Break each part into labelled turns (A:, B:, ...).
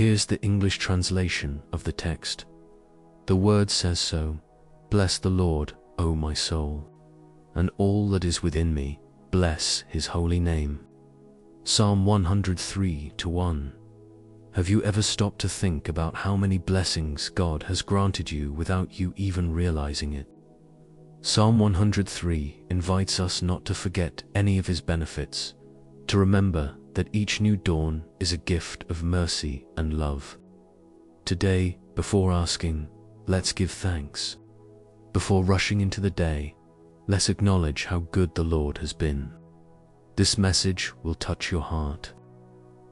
A: Here's the English translation of the text. The word says so, "Bless the Lord, O my soul, and all that is within me, bless his holy name." Psalm 103:1. Have you ever stopped to think about how many blessings God has granted you without you even realizing it? Psalm 103 invites us not to forget any of his benefits, to remember that each new dawn is a gift of mercy and love. Today, before asking, let's give thanks. Before rushing into the day, let's acknowledge how good the Lord has been. This message will touch your heart.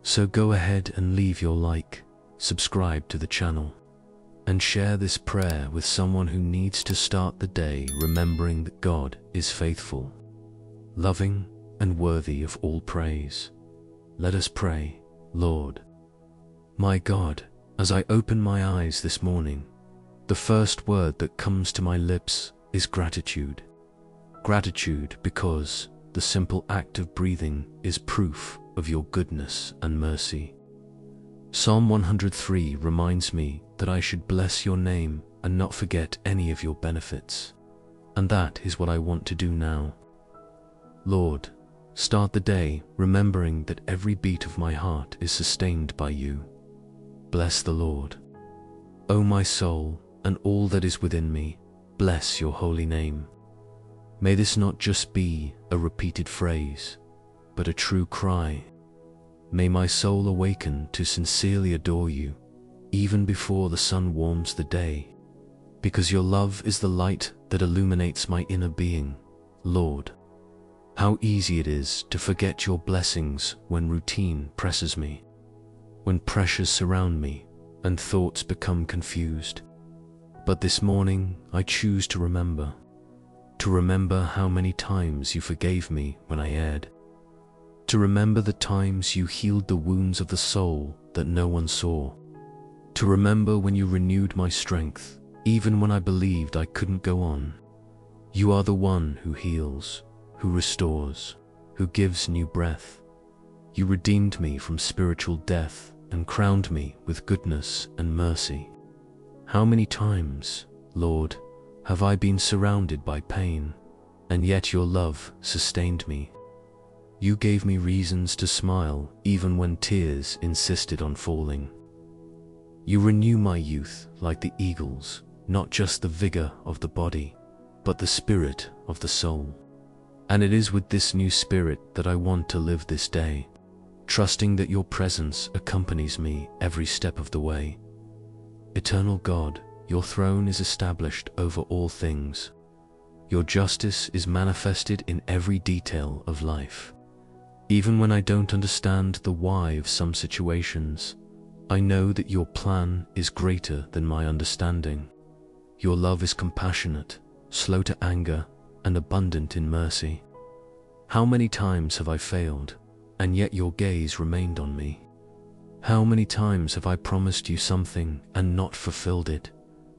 A: So go ahead and leave your like, subscribe to the channel, and share this prayer with someone who needs to start the day remembering that God is faithful, loving, and worthy of all praise. Let us pray. Lord, my God, as I open my eyes this morning, the first word that comes to my lips is gratitude. Gratitude because the simple act of breathing is proof of your goodness and mercy. Psalm 103 reminds me that I should bless your name and not forget any of your benefits. And that is what I want to do now. Lord, start the day remembering that every beat of my heart is sustained by you. Bless the Lord. O my soul, and all that is within me, bless your holy name. May this not just be a repeated phrase, but a true cry. May my soul awaken to sincerely adore you, even before the sun warms the day, because your love is the light that illuminates my inner being, Lord. How easy it is to forget your blessings when routine presses me, when pressures surround me and thoughts become confused. But this morning I choose to remember how many times you forgave me when I erred, to remember the times you healed the wounds of the soul that no one saw, to remember when you renewed my strength even when I believed I couldn't go on. You are the one who heals, who restores, who gives new breath. You redeemed me from spiritual death and crowned me with goodness and mercy. How many times, Lord, have I been surrounded by pain, and yet your love sustained me. You gave me reasons to smile even when tears insisted on falling. You renew my youth like the eagles, not just the vigor of the body, but the spirit of the soul. And it is with this new spirit that I want to live this day, trusting that your presence accompanies me every step of the way. Eternal God, your throne is established over all things. Your justice is manifested in every detail of life. Even when I don't understand the why of some situations, I know that your plan is greater than my understanding. Your love is compassionate, slow to anger, and abundant in mercy. How many times have I failed, and yet your gaze remained on me? How many times have I promised you something and not fulfilled it,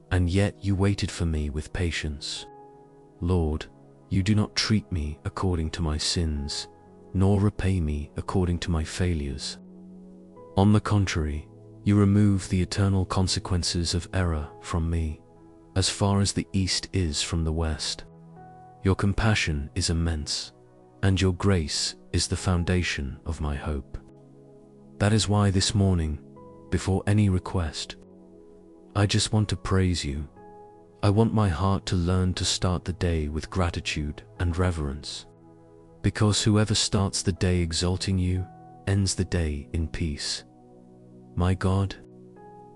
A: and yet you waited for me with patience? Lord, you do not treat me according to my sins, nor repay me according to my failures. On the contrary, you remove the eternal consequences of error from me, as far as the east is from the west. Your compassion is immense, and your grace is the foundation of my hope. That is why this morning, before any request, I just want to praise you. I want my heart to learn to start the day with gratitude and reverence, because whoever starts the day exalting you ends the day in peace. My God,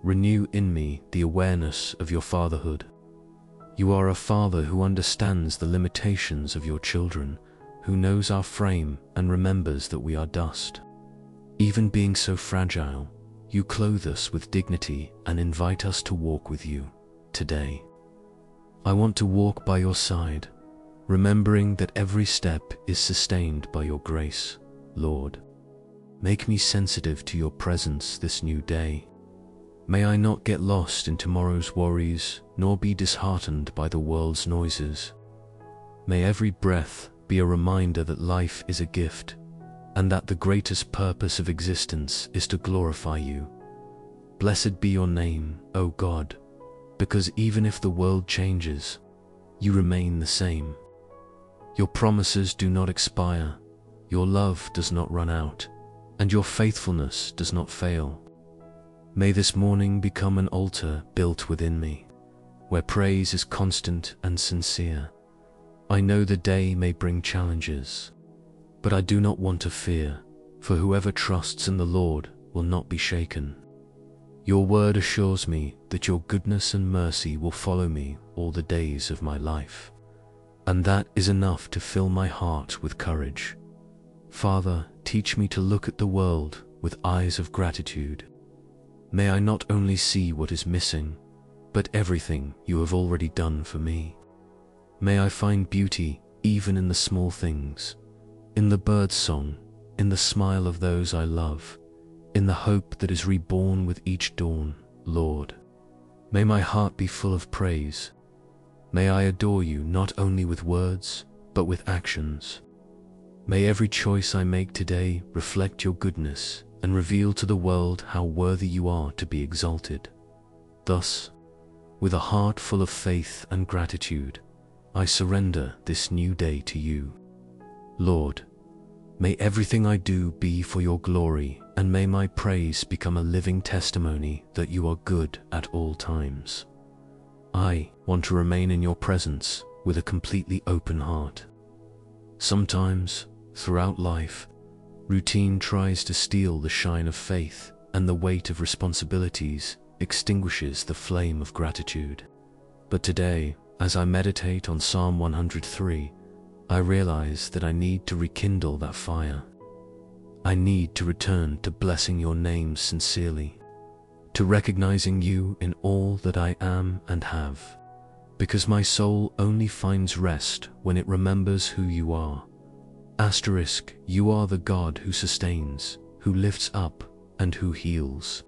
A: renew in me the awareness of your fatherhood. You are a father who understands the limitations of your children, who knows our frame and remembers that we are dust. Even being so fragile, you clothe us with dignity and invite us to walk with you today. I want to walk by your side, remembering that every step is sustained by your grace, Lord. Make me sensitive to your presence this new day. May I not get lost in tomorrow's worries, nor be disheartened by the world's noises. May every breath be a reminder that life is a gift, and that the greatest purpose of existence is to glorify you. Blessed be your name, O God, because even if the world changes, you remain the same. Your promises do not expire, your love does not run out, and your faithfulness does not fail. May this morning become an altar built within me, where praise is constant and sincere. I know the day may bring challenges, but I do not want to fear, for whoever trusts in the Lord will not be shaken. Your word assures me that your goodness and mercy will follow me all the days of my life, and that is enough to fill my heart with courage. Father, teach me to look at the world with eyes of gratitude. May I not only see what is missing, but everything you have already done for me. May I find beauty even in the small things, in the bird's song, in the smile of those I love, in the hope that is reborn with each dawn, Lord. May my heart be full of praise. May I adore you not only with words, but with actions. May every choice I make today reflect your goodness and reveal to the world how worthy you are to be exalted. Thus, with a heart full of faith and gratitude, I surrender this new day to you. Lord, may everything I do be for your glory, and may my praise become a living testimony that you are good at all times. I want to remain in your presence with a completely open heart. Sometimes, throughout life, routine tries to steal the shine of faith, and the weight of responsibilities extinguishes the flame of gratitude. But today, as I meditate on Psalm 103, I realize that I need to rekindle that fire. I need to return to blessing your name sincerely, to recognizing you in all that I am and have, because my soul only finds rest when it remembers who you are. You are the God who sustains, who lifts up, and who heals.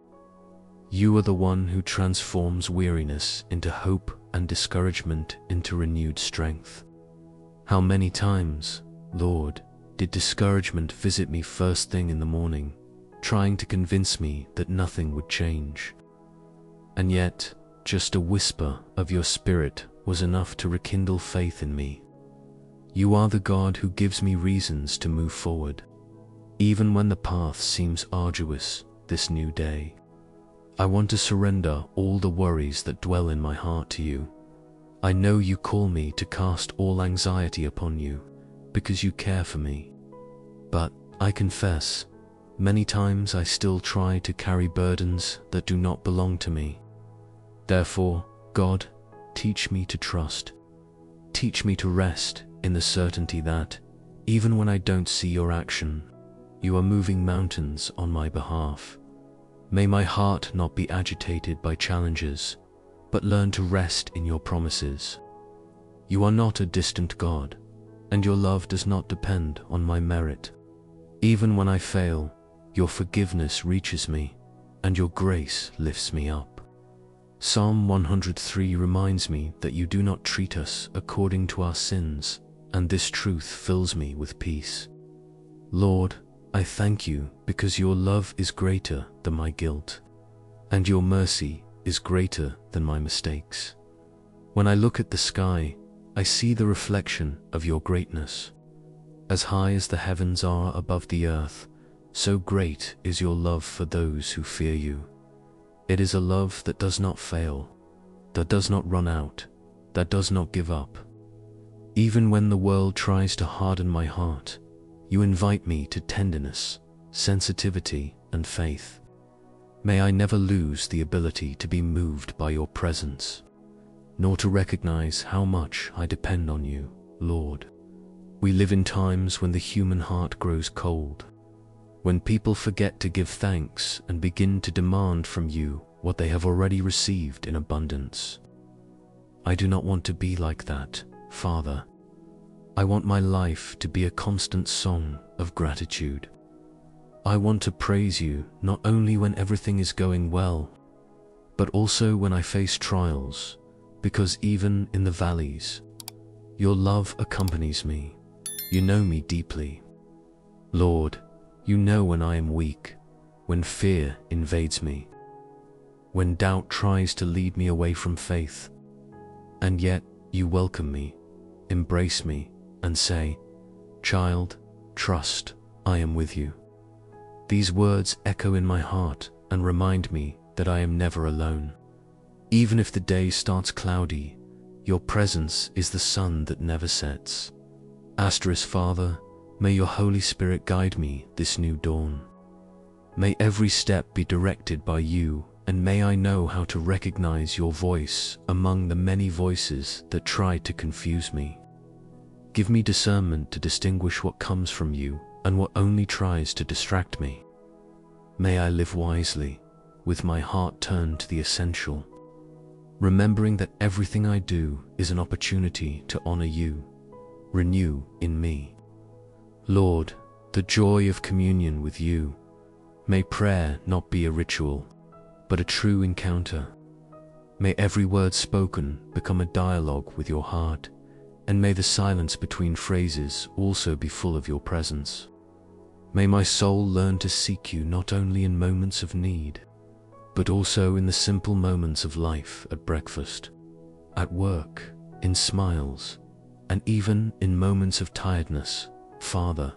A: You are the one who transforms weariness into hope and discouragement into renewed strength. How many times, Lord, did discouragement visit me first thing in the morning, trying to convince me that nothing would change? And yet, just a whisper of your Spirit was enough to rekindle faith in me. You are the God who gives me reasons to move forward, even when the path seems arduous this new day. I want to surrender all the worries that dwell in my heart to you. I know you call me to cast all anxiety upon you, because you care for me. But I confess, many times I still try to carry burdens that do not belong to me. Therefore, God, teach me to trust. Teach me to rest in the certainty that, even when I don't see your action, you are moving mountains on my behalf. May my heart not be agitated by challenges, but learn to rest in your promises. You are not a distant God, and your love does not depend on my merit. Even when I fail, your forgiveness reaches me, and your grace lifts me up. Psalm 103 reminds me that you do not treat us according to our sins, and this truth fills me with peace. Lord, I thank you because your love is greater than my guilt, and your mercy is greater than my mistakes. When I look at the sky, I see the reflection of your greatness. As high as the heavens are above the earth, so great is your love for those who fear you. It is a love that does not fail, that does not run out, that does not give up. Even when the world tries to harden my heart, you invite me to tenderness, sensitivity, and faith. May I never lose the ability to be moved by your presence, nor to recognize how much I depend on you, Lord. We live in times when the human heart grows cold, when people forget to give thanks and begin to demand from you what they have already received in abundance. I do not want to be like that, Father. I want my life to be a constant song of gratitude. I want to praise you not only when everything is going well, but also when I face trials, because even in the valleys, your love accompanies me. You know me deeply. Lord, you know when I am weak, when fear invades me. when doubt tries to lead me away from faith. And yet you welcome me, embrace me, and say, "Child, trust, I am with you." These words echo in my heart and remind me that I am never alone. Even if the day starts cloudy, your presence is the sun that never sets. Father, may your Holy Spirit guide me this new dawn. May every step be directed by you, and may I know how to recognize your voice among the many voices that try to confuse me. Give me discernment to distinguish what comes from you and what only tries to distract me. May I live wisely, with my heart turned to the essential, remembering that everything I do is an opportunity to honor you. Renew in me, Lord, the joy of communion with you. May prayer not be a ritual, but a true encounter. May every word spoken become a dialogue with your heart, and may the silence between phrases also be full of your presence. May my soul learn to seek you not only in moments of need, but also in the simple moments of life, at breakfast, at work, in smiles, and even in moments of tiredness. Father,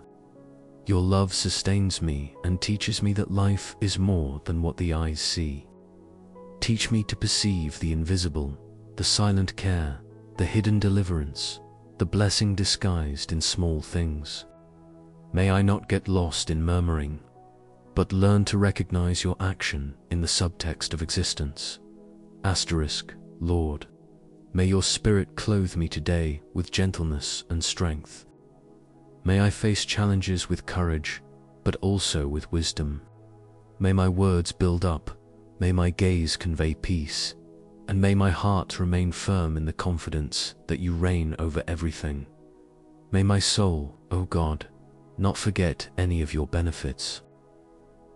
A: your love sustains me and teaches me that life is more than what the eyes see. Teach me to perceive the invisible, the silent care, the hidden deliverance, the blessing disguised in small things. May I not get lost in murmuring, but learn to recognize your action in the subtext of existence. Lord, may your Spirit clothe me today with gentleness and strength. May I face challenges with courage, but also with wisdom. May my words build up, may my gaze convey peace, and may my heart remain firm in the confidence that you reign over everything. May my soul, O God, not forget any of your benefits.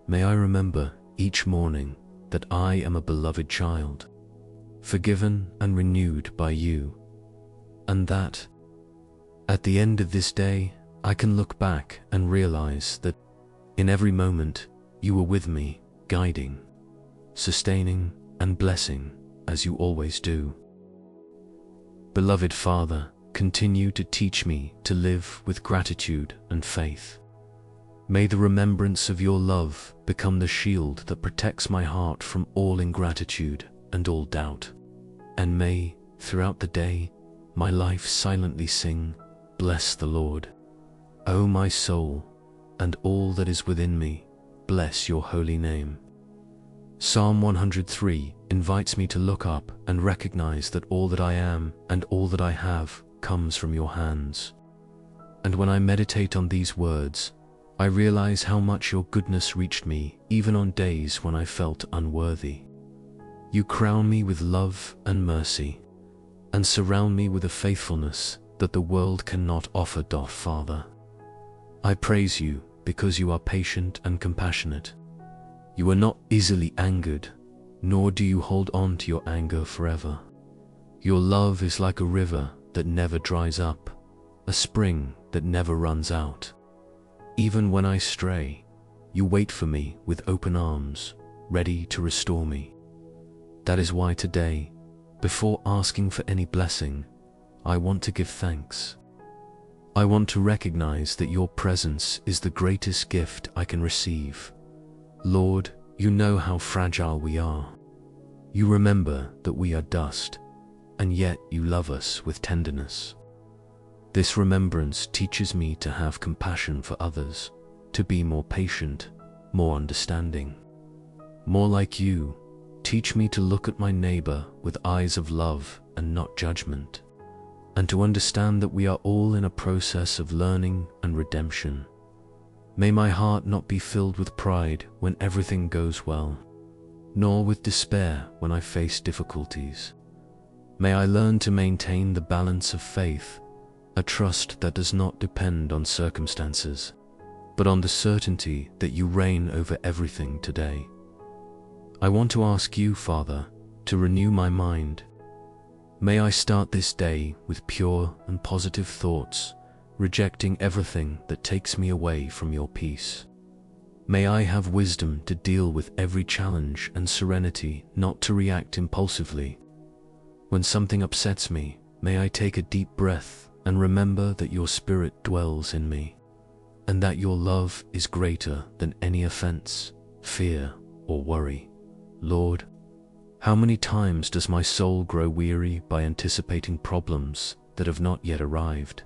A: May I remember each morning that I am a beloved child, forgiven and renewed by you, and that, at the end of this day, I can look back and realize that in every moment you were with me, guiding, sustaining, and blessing, as you always do. Beloved Father, continue to teach me to live with gratitude and faith. May the remembrance of your love become the shield that protects my heart from all ingratitude and all doubt. And may, throughout the day, my life silently sing, "Bless the Lord." O my soul, and all that is within me, bless your holy name. Psalm 103 invites me to look up and recognize that all that I am and all that I have comes from your hands. And when I meditate on these words, I realize how much your goodness reached me even on days when I felt unworthy. You crown me with love and mercy, and surround me with a faithfulness that the world cannot offer. Father, I praise you because you are patient and compassionate. You are not easily angered, nor do you hold on to your anger forever. Your love is like a river that never dries up, a spring that never runs out. Even when I stray, you wait for me with open arms, ready to restore me. That is why today, before asking for any blessing, I want to give thanks. I want to recognize that your presence is the greatest gift I can receive. Lord, you know how fragile we are. You remember that we are dust, and yet you love us with tenderness. This remembrance teaches me to have compassion for others, to be more patient, more understanding. More like you, teach me to look at my neighbor with eyes of love and not judgment, and to understand that we are all in a process of learning and redemption. May my heart not be filled with pride when everything goes well, nor with despair when I face difficulties. May I learn to maintain the balance of faith, a trust that does not depend on circumstances, but on the certainty that you reign over everything today. I want to ask you, Father, to renew my mind. May I start this day with pure and positive thoughts, rejecting everything that takes me away from your peace. May I have wisdom to deal with every challenge and serenity not to react impulsively. When something upsets me, may I take a deep breath and remember that your Spirit dwells in me, and that your love is greater than any offense, fear, or worry. Lord, how many times does my soul grow weary by anticipating problems that have not yet arrived?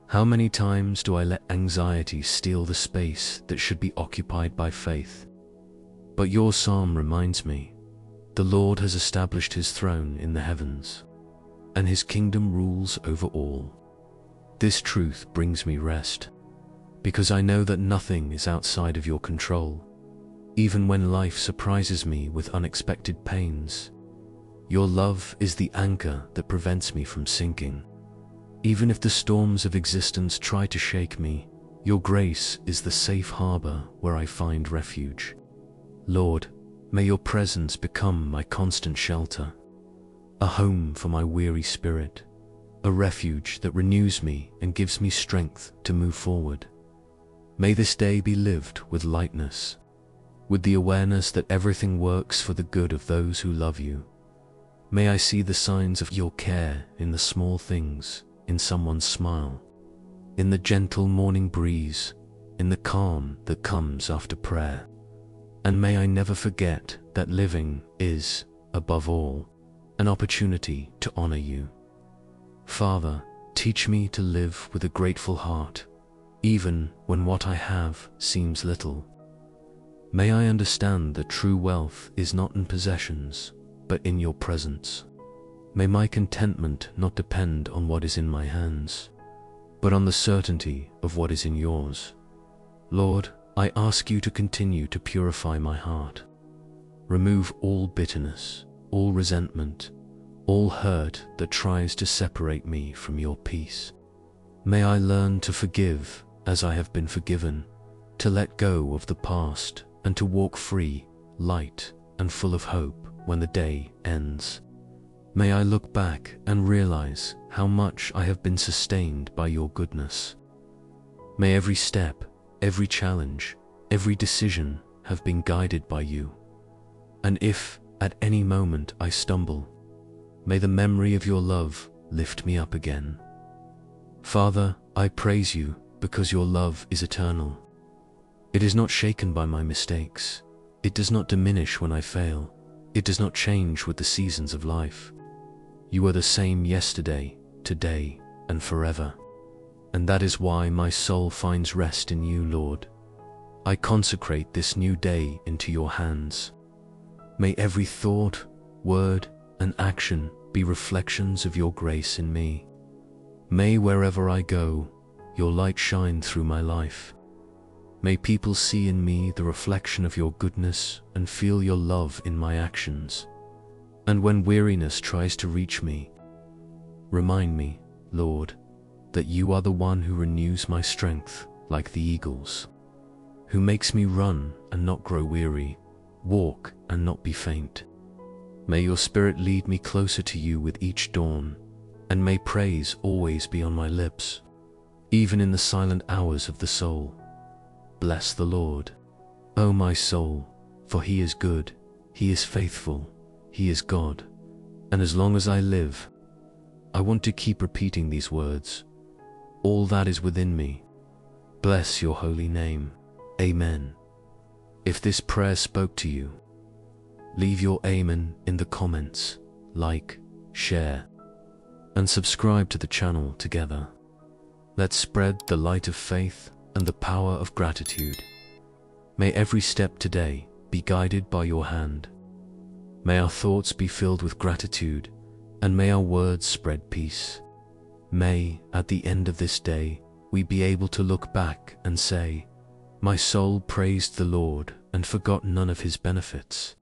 A: How many times do I let anxiety steal the space that should be occupied by faith? But your psalm reminds me, the Lord has established his throne in the heavens, and his kingdom rules over all. This truth brings me rest, because I know that nothing is outside of your control. Even when life surprises me with unexpected pains, your love is the anchor that prevents me from sinking. Even if the storms of existence try to shake me, your grace is the safe harbor where I find refuge. Lord, may your presence become my constant shelter, a home for my weary spirit, a refuge that renews me and gives me strength to move forward. May this day be lived with lightness, with the awareness that everything works for the good of those who love you. May I see the signs of your care in the small things, in someone's smile, in the gentle morning breeze, in the calm that comes after prayer. And may I never forget that living is, above all, an opportunity to honor you. Father, teach me to live with a grateful heart, even when what I have seems little. May I understand that true wealth is not in possessions, but in your presence. May my contentment not depend on what is in my hands, but on the certainty of what is in yours. Lord, I ask you to continue to purify my heart. Remove all bitterness, all resentment, all hurt that tries to separate me from your peace. May I learn to forgive as I have been forgiven, to let go of the past and to walk free, light, and full of hope when the day ends. May I look back and realize how much I have been sustained by your goodness. May every step, every challenge, every decision have been guided by you. And if at any moment I stumble, may the memory of your love lift me up again. Father, I praise you because your love is eternal. It is not shaken by my mistakes. It does not diminish when I fail. It does not change with the seasons of life. You are the same yesterday, today, and forever. And that is why my soul finds rest in you, Lord. I consecrate this new day into your hands. May every thought, word, and action be reflections of your grace in me. May wherever I go, your light shine through my life. May people see in me the reflection of your goodness and feel your love in my actions. And when weariness tries to reach me, remind me, Lord, that you are the one who renews my strength like the eagles, who makes me run and not grow weary, walk and not be faint. May your Spirit lead me closer to you with each dawn, and may praise always be on my lips, even in the silent hours of the soul. Bless the Lord, O my soul, for he is good, he is faithful, he is God, and as long as I live, I want to keep repeating these words. All that is within me, bless your holy name. Amen. If this prayer spoke to you, leave your amen in the comments, like, share, and subscribe to the channel together. Let's spread the light of faith and the power of gratitude. May every step today be guided by your hand. May our thoughts be filled with gratitude, and may our words spread peace. May, at the end of this day, we be able to look back and say, my soul praised the Lord and forgot none of his benefits.